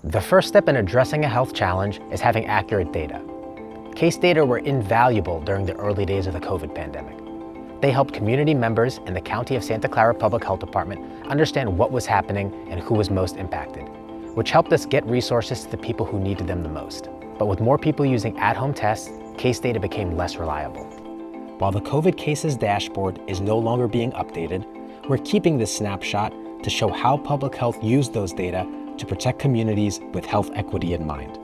The first step in addressing a health challenge is having accurate data. Case data were invaluable during the early days of the COVID pandemic. They helped community members and the County of Santa Clara Public Health Department understand what was happening and who was most impacted, which helped us get resources to the people who needed them the most. But with more people using at-home tests, case data became less reliable. While the COVID cases dashboard is no longer being updated, we're keeping this snapshot to show how public health used those data to protect communities with health equity in mind.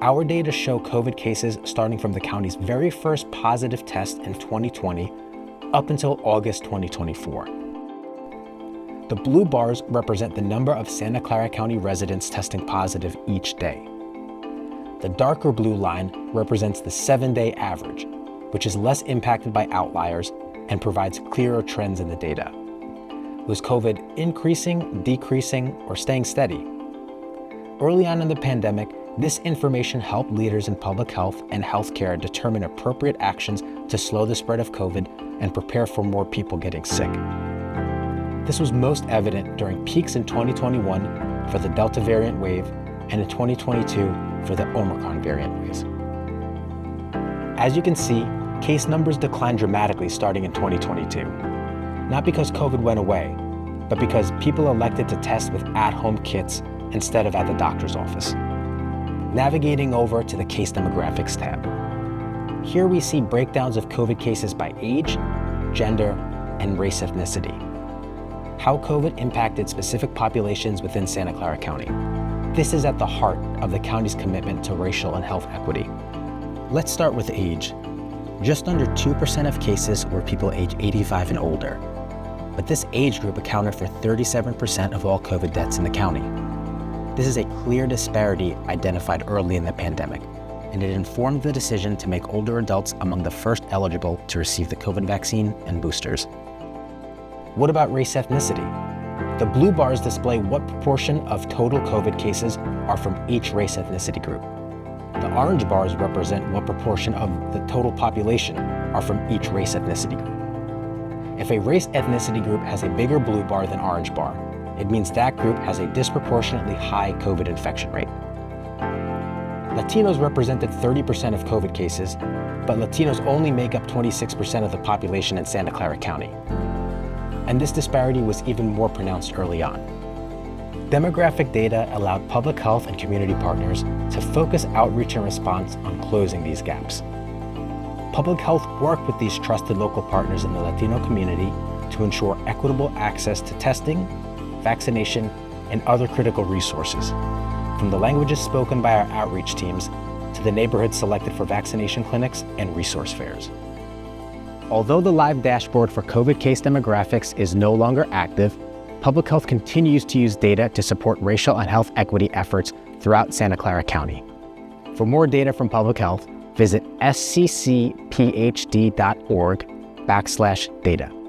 Our data show COVID cases starting from the county's very first positive test in 2020 up until August 2024. The blue bars represent the number of Santa Clara County residents testing positive each day. The darker blue line represents the 7-day average, which is less impacted by outliers and provides clearer trends in the data. Was COVID increasing, decreasing, or staying steady? Early on in the pandemic, this information helped leaders in public health and healthcare determine appropriate actions to slow the spread of COVID and prepare for more people getting sick. This was most evident during peaks in 2021 for the Delta variant wave and in 2022 for the Omicron variant waves. As you can see, case numbers declined dramatically starting in 2022. Not because COVID went away, but because people elected to test with at-home kits instead of at the doctor's office. Navigating over to the Case Demographics tab. Here we see breakdowns of COVID cases by age, gender, and race ethnicity. How COVID impacted specific populations within Santa Clara County. This is at the heart of the county's commitment to racial and health equity. Let's start with age. Just under 2% of cases were people age 85 and older, but this age group accounted for 37% of all COVID deaths in the county. This is a clear disparity identified early in the pandemic, and it informed the decision to make older adults among the first eligible to receive the COVID vaccine and boosters. What about race ethnicity? The blue bars display what proportion of total COVID cases are from each race ethnicity group. The orange bars represent what proportion of the total population are from each race ethnicity group. If a race ethnicity group has a bigger blue bar than orange bar, it means that group has a disproportionately high COVID infection rate. Latinos represented 30% of COVID cases, but Latinos only make up 26% of the population in Santa Clara County. And this disparity was even more pronounced early on. Demographic data allowed public health and community partners to focus outreach and response on closing these gaps. Public health worked with these trusted local partners in the Latino community to ensure equitable access to testing, vaccination, and other critical resources, from the languages spoken by our outreach teams to the neighborhoods selected for vaccination clinics and resource fairs. Although the live dashboard for COVID case demographics is no longer active, public health continues to use data to support racial and health equity efforts throughout Santa Clara County. For more data from public health, visit sccphd.org/data.